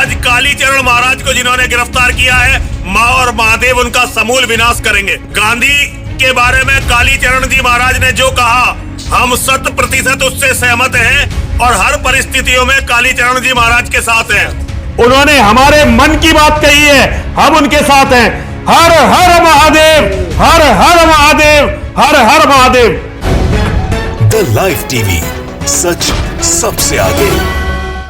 आज कालीचरण महाराज को जिन्होंने गिरफ्तार किया है, माँ और महादेव उनका समूल विनाश करेंगे। गांधी के बारे में कालीचरण जी महाराज ने जो कहा, हम 100% उससे सहमत हैं और हर परिस्थितियों में कालीचरण जी महाराज के साथ हैं। उन्होंने हमारे मन की बात कही है, हम उनके साथ हैं। हर हर महादेव, हर हर महादेव, हर हर महादेव। द लाइव टीवी, सच सबसे आगे।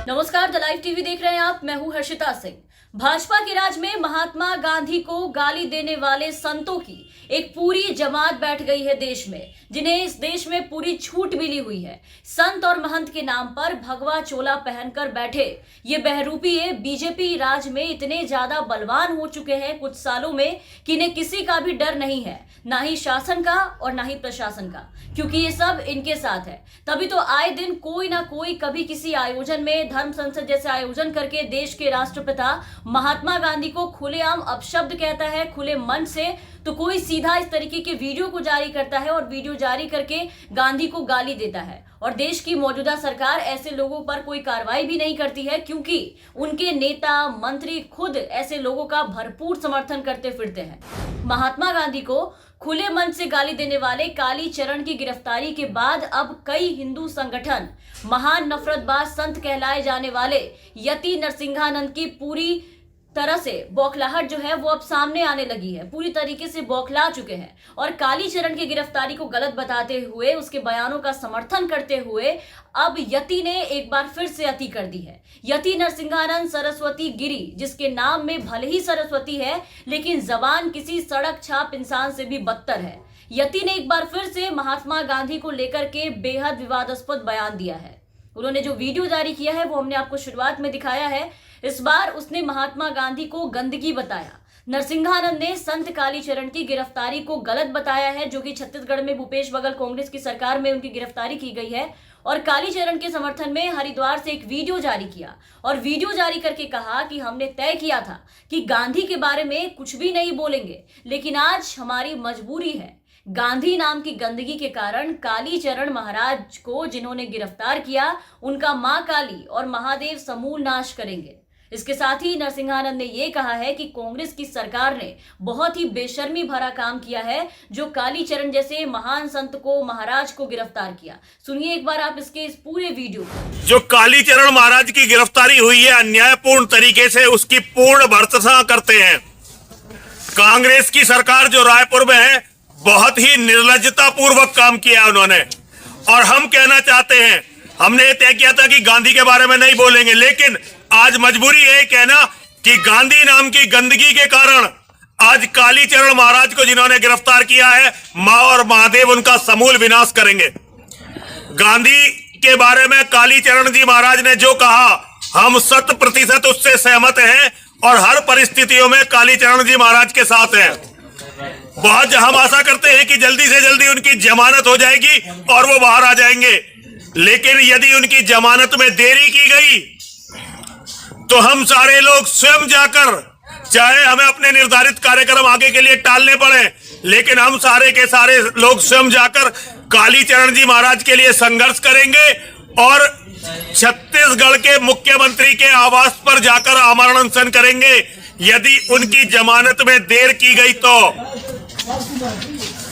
नमस्कार, द लाइव टीवी देख रहे हैं आप। मैं हूं हर्षिता सिंह। भाजपा के राज में महात्मा गांधी को गाली देने वाले संतों की एक पूरी जमात बैठ गई है देश में, जिन्हें इस देश में पूरी छूट मिली हुई है। संत और महंत के नाम पर भगवा चोला पहनकर बैठे ये बहरूपीय बीजेपी राज में इतने ज्यादा बलवान हो चुके हैं कुछ सालों में कि इन्हें किसी का भी डर नहीं है, ना ही शासन का और ना ही प्रशासन का, क्योंकि ये सब इनके साथ है। तभी तो आए दिन कोई ना कोई कभी किसी आयोजन में, धर्म संसद जैसे आयोजन करके देश के राष्ट्रपिता महात्मा गांधी को खुलेआम अपशब्द कहता है खुले मंच से, तो कोई सीधा इस तरीके के वीडियो को जारी करता है और वीडियो जारी करके गांधी को गाली देता है। और देश की मौजूदा सरकार ऐसे लोगों पर कोई कार्रवाई भी नहीं करती है, क्योंकि उनके नेता मंत्री खुद ऐसे लोगों का भरपूर समर्थन करते फिरते हैं। महात्मा गांधी को खुले मन से गाली देने वाले कालीचरण की गिरफ्तारी के बाद अब कई हिंदू संगठन महान नफरतबाज संत कहलाए जाने वाले यति नरसिंहानंद की पूरी तरह से बौखलाहट जो है वो अब सामने आने लगी है। पूरी तरीके से बौखला चुके हैं और कालीचरण की गिरफ्तारी को गलत बताते हुए, उसके बयानों का समर्थन करते हुए अब यति ने एक बार फिर से अति कर दी है। यति नरसिंहानंद सरस्वती गिरी, जिसके नाम में भले ही सरस्वती है लेकिन जबान किसी सड़क छाप इंसान से भी बदतर है। यति ने एक बार फिर से महात्मा गांधी को लेकर के बेहद विवादास्पद बयान दिया है। उन्होंने जो वीडियो जारी किया है वो हमने आपको शुरुआत में दिखाया है। इस बार उसने महात्मा गांधी को गंदगी बताया। नरसिंहानंद ने संत कालीचरण की गिरफ्तारी को गलत बताया है, जो कि छत्तीसगढ़ में भूपेश बघेल कांग्रेस की सरकार में उनकी गिरफ्तारी की गई है। और कालीचरण के समर्थन में हरिद्वार से एक वीडियो जारी किया और वीडियो जारी करके कहा कि हमने तय किया था कि गांधी के बारे में कुछ भी नहीं बोलेंगे, लेकिन आज हमारी मजबूरी है। गांधी नाम की गंदगी के कारण कालीचरण महाराज को जिन्होंने गिरफ्तार किया, उनका मां काली और महादेव समूल नाश करेंगे। इसके साथ ही नरसिंहानंद ने यह कहा है कि कांग्रेस की सरकार ने बहुत ही बेशर्मी भरा काम किया है, जो कालीचरण जैसे महान संत को, महाराज को गिरफ्तार किया। सुनिए एक बार आप इसके इस पूरे वीडियो को। जो कालीचरण महाराज की गिरफ्तारी हुई है अन्यायपूर्ण तरीके से, उसकी पूर्ण भर्त्सना करते हैं। कांग्रेस की सरकार जो रायपुर में है, बहुत ही निर्लज्जता पूर्वक काम किया है उन्होंने। और हम कहना चाहते हैं, हमने तय किया था कि गांधी के बारे में नहीं बोलेंगे, लेकिन आज मजबूरी है कहना कि गांधी नाम की गंदगी के कारण आज कालीचरण महाराज को जिन्होंने गिरफ्तार किया है, माँ और महादेव उनका समूल विनाश करेंगे। गांधी के बारे में कालीचरण जी महाराज ने जो कहा, हम 100% उससे सहमत हैं और हर परिस्थितियों में कालीचरण जी महाराज के साथ हैं। बहुत हम आशा करते हैं कि जल्दी से जल्दी उनकी जमानत हो जाएगी और वो बाहर आ जाएंगे। लेकिन यदि उनकी जमानत में देरी की गई तो हम सारे लोग स्वयं जाकर, चाहे हमें अपने निर्धारित कार्यक्रम आगे के लिए टालने पड़े, लेकिन हम सारे के सारे लोग स्वयं जाकर कालीचरण जी महाराज के लिए संघर्ष करेंगे और छत्तीसगढ़ के मुख्यमंत्री के आवास पर जाकर आमरण अनशन करेंगे यदि उनकी जमानत में देर की गई तो।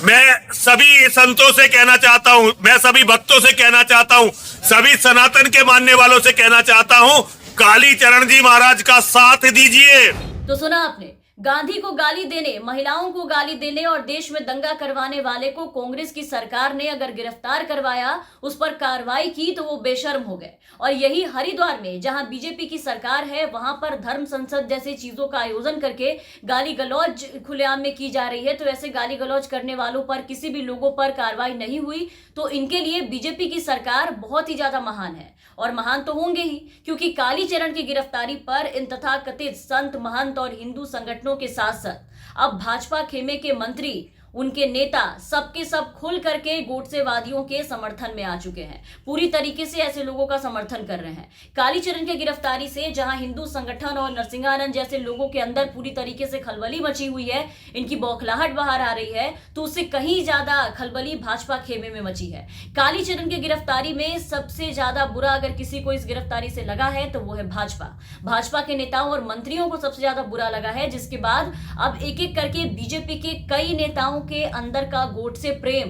मैं सभी संतों से कहना चाहता हूं, मैं सभी भक्तों से कहना चाहता हूं, सभी सनातन के मानने वालों से कहना चाहता हूं, कालीचरण जी महाराज का साथ दीजिए। तो सुना आपने, गांधी को गाली देने, महिलाओं को गाली देने और देश में दंगा करवाने वाले को कांग्रेस की सरकार ने अगर गिरफ्तार करवाया, उस पर कार्रवाई की, तो वो बेशर्म हो गए। और यही हरिद्वार में, जहां बीजेपी की सरकार है, वहां पर धर्म संसद जैसी चीजों का आयोजन करके गाली गलौज खुलेआम में की जा रही है। तो ऐसे गाली गलौज करने वालों पर, किसी भी लोगों पर कार्रवाई नहीं हुई, तो इनके लिए बीजेपी की सरकार बहुत ही ज्यादा महान है। और महान तो होंगे ही, क्योंकि कालीचरण की गिरफ्तारी पर इन तथाकथित संत, महंत और हिंदू संगठनों के साथ साथ अब भाजपा खेमे के मंत्री उनके नेता सबके सब खुल करके गोडसेवादियों के समर्थन में आ चुके हैं, पूरी तरीके से ऐसे लोगों का समर्थन कर रहे हैं। कालीचरण की गिरफ्तारी से जहां हिंदू संगठन और नरसिंहानंद जैसे लोगों के अंदर पूरी तरीके से खलबली मची हुई है, इनकी बौखलाहट बाहर आ रही है, तो उससे कहीं ज्यादा खलबली भाजपा खेमे में मची है। कालीचरण की गिरफ्तारी में सबसे ज्यादा बुरा अगर किसी को इस गिरफ्तारी से लगा है तो वो है भाजपा के नेताओं और मंत्रियों को सबसे ज्यादा बुरा लगा है, जिसके बाद अब एक एक करके बीजेपी के कई नेताओं के अंदर का गोडसे प्रेम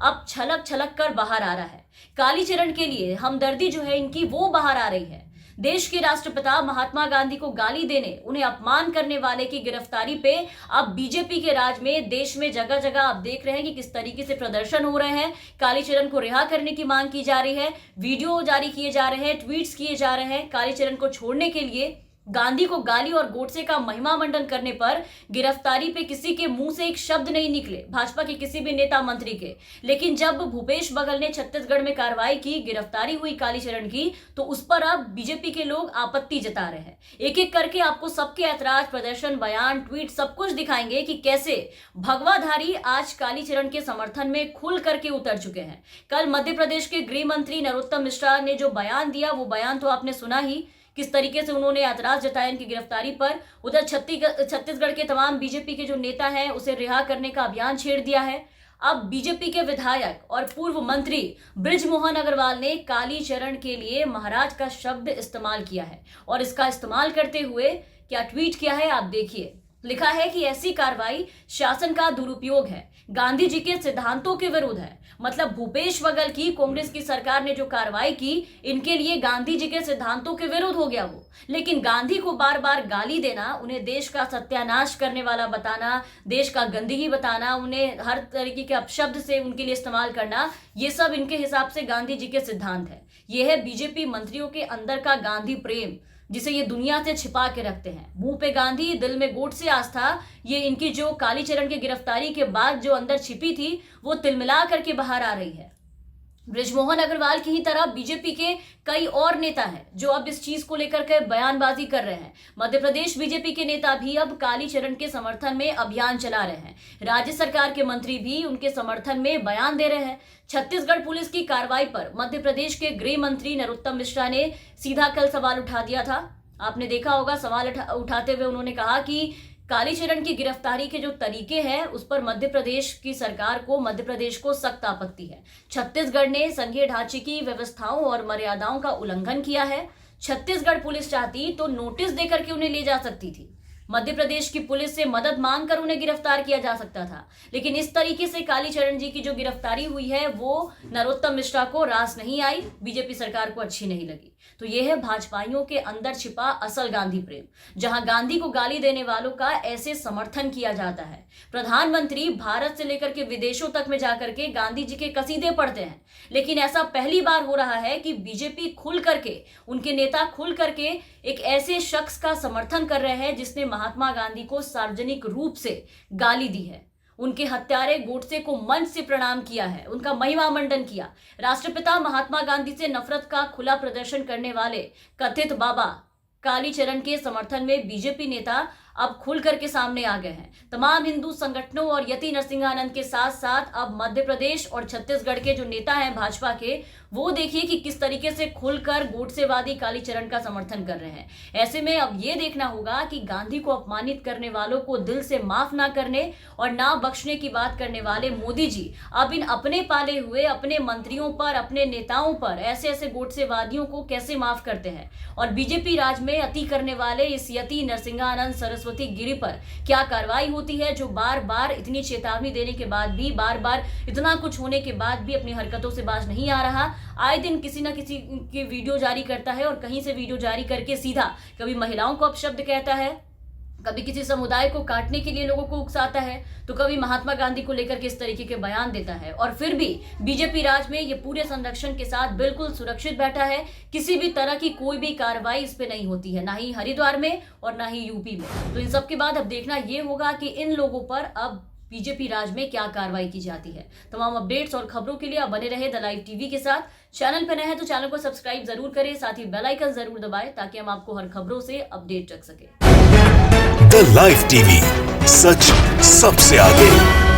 अब छलक छलक कर बाहर आ रहा है। कालीचरण के लिए हमदर्दी जो है इनकी वो बाहर आ रही है। देश के राष्ट्रपिता महात्मा गांधी को गाली देने, उन्हें अपमान करने वाले की गिरफ्तारी पे अब बीजेपी के राज में देश में जगह जगह आप देख रहे हैं कि किस तरीके से प्रदर्शन हो रहे हैं। कालीचरण को रिहा करने की मांग की जा रही है, वीडियो जारी किए जा रहे हैं, ट्वीट्स किए जा रहे हैं। कालीचरण को छोड़ने के लिए गांधी को गाली और गोडसे का महिमा मंडन करने पर गिरफ्तारी पे किसी के मुंह से एक शब्द नहीं निकले, भाजपा के किसी भी नेता मंत्री के। लेकिन जब भूपेश बघेल ने छत्तीसगढ़ में कार्रवाई की, गिरफ्तारी हुई कालीचरण की, तो उस पर अब बीजेपी के लोग आपत्ति जता रहे हैं। एक एक करके आपको सबके ऐतराज, प्रदर्शन, बयान, ट्वीट सब कुछ दिखाएंगे कि कैसे भगवाधारी आज कालीचरण के समर्थन में खुल करके उतर चुके हैं। कल मध्य प्रदेश के गृह मंत्री नरोत्तम मिश्रा ने जो बयान दिया, वो बयान तो आपने सुना ही, किस तरीके से उन्होंने ऐतराज जताया इनकी गिरफ्तारी पर। उधर छत्तीसगढ़ के तमाम बीजेपी के जो नेता हैं उसे रिहा करने का अभियान छेड़ दिया है। अब बीजेपी के विधायक और पूर्व मंत्री बृजमोहन अग्रवाल ने कालीचरण के लिए महाराज का शब्द इस्तेमाल किया है और इसका इस्तेमाल करते हुए क्या ट्वीट किया है आप देखिए। लिखा है कि ऐसी कार्रवाई शासन का दुरुपयोग है, गांधी जी के सिद्धांतों के विरुद्ध है। मतलब भूपेश बघेल की कांग्रेस की सरकार ने जो कार्रवाई की, इनके लिए गांधी जी के सिद्धांतों के विरुद्ध हो गया वो। लेकिन गांधी को बार बार गाली देना, उन्हें देश का सत्यानाश करने वाला बताना, देश का गंदगी बताना, उन्हें हर तरीके के अपशब्द से उनके लिए इस्तेमाल करना, ये सब इनके हिसाब से गांधी जी के सिद्धांत है। ये है बीजेपी मंत्रियों के अंदर का गांधी प्रेम, जिसे ये दुनिया से छिपा के रखते हैं। मुंह पे गांधी, दिल में गोडसे आस्था, ये इनकी जो कालीचरण की गिरफ्तारी के बाद जो अंदर छिपी थी वो तिलमिला करके बाहर आ रही है। बृजमोहन अग्रवाल की ही तरह बीजेपी के कई और नेता हैं जो अब इस चीज को लेकर के बयानबाजी कर रहे हैं। मध्य प्रदेश बीजेपी के नेता भी अब कालीचरण के समर्थन में अभियान चला रहे हैं। राज्य सरकार के मंत्री भी उनके समर्थन में बयान दे रहे हैं। छत्तीसगढ़ पुलिस की कार्रवाई पर मध्य प्रदेश के गृह मंत्री नरोत्तम मिश्रा ने सीधा कल सवाल उठा दिया था। आपने देखा होगा, सवाल उठाते हुए उन्होंने कहा कि कालीचरण की गिरफ्तारी के जो तरीके हैं उस पर मध्य प्रदेश की सरकार को, मध्य प्रदेश को सख्त आपत्ति है। छत्तीसगढ़ ने संघीय ढांचे की व्यवस्थाओं और मर्यादाओं का उल्लंघन किया है। छत्तीसगढ़ पुलिस चाहती तो नोटिस देकर के उन्हें ले जा सकती थी, मध्य प्रदेश की पुलिस से मदद मांगकर उन्हें गिरफ्तार किया जा सकता था। लेकिन इस तरीके से कालीचरण जी की जो गिरफ्तारी हुई है वो नरोत्तम मिश्रा को रास नहीं आई, बीजेपी सरकार को अच्छी नहीं लगी। तो यह है भाजपाइयों के अंदर छिपा असल गांधी प्रेम, जहां गांधी को गाली देने वालों का ऐसे समर्थन किया जाता है। प्रधानमंत्री भारत से लेकर के विदेशों तक में जाकर के गांधी जी के कसीदे पढ़ते हैं, लेकिन ऐसा पहली बार हो रहा है कि बीजेपी खुल करके, उनके नेता खुल करके एक ऐसे शख्स का समर्थन कर रहे हैं जिसने महात्मा गांधी को सार्वजनिक रूप से गाली दी है, उनके हत्यारे गोडसे को मंच से प्रणाम किया है, उनका महिमा मंडन किया। राष्ट्रपिता महात्मा गांधी से नफरत का खुला प्रदर्शन करने वाले कथित बाबा कालीचरण के समर्थन में बीजेपी नेता अब खुल करके सामने आ गए हैं। तमाम हिंदू संगठनों और यति नरसिंहानंद के साथ साथ अब मध्य प्रदेश और छत्तीसगढ़ के जो नेता हैं भाजपा के, वो देखिए कि किस तरीके से खुलकर गोडसेवादी कालीचरण का समर्थन कर रहे हैं। ऐसे में अब ये देखना होगा कि गांधी को अपमानित करने वालों को दिल से माफ ना करने और ना बख्शने की बात करने वाले मोदी जी अब इन अपने पाले हुए अपने मंत्रियों पर, अपने नेताओं पर ऐसे ऐसे गोडसेवादियों को कैसे माफ करते हैं। और बीजेपी राज में अति करने वाले इस यति नरसिंहानंद सरस्वती गिरी पर क्या कार्रवाई होती है, जो बार बार इतनी चेतावनी देने के बाद भी, बार बार इतना कुछ होने के बाद भी अपनी हरकतों से बाज नहीं आ रहा। आए दिन किसी ना किसी की वीडियो जारी करता है और कहीं से वीडियो जारी करके सीधा कभी महिलाओं को अपशब्द कहता है, कभी किसी समुदाय को काटने के लिए लोगों को उकसाता है, तो कभी महात्मा गांधी को लेकर के इस तरीके के बयान देता है। और फिर भी बीजेपी राज में ये पूरे संरक्षण के साथ बिल्कुल सुरक्षित बैठा है। किसी भी तरह की कोई भी कार्रवाई इस पे नहीं होती है, ना ही हरिद्वार में और ना ही यूपी में। तो इन सब के बाद अब देखना ये होगा कि इन लोगों पर अब बीजेपी राज में क्या कार्रवाई की जाती है। तमाम अपडेट्स और खबरों के लिए आप बने रहे द लाइव टीवी के साथ। चैनल पर नए हैं तो चैनल को सब्सक्राइब जरूर करें, साथ ही बेल आइकन जरूर दबाएं ताकि हम आपको हर खबरों से अपडेट रख सकें। द लाइव टीवी, सच सबसे आगे।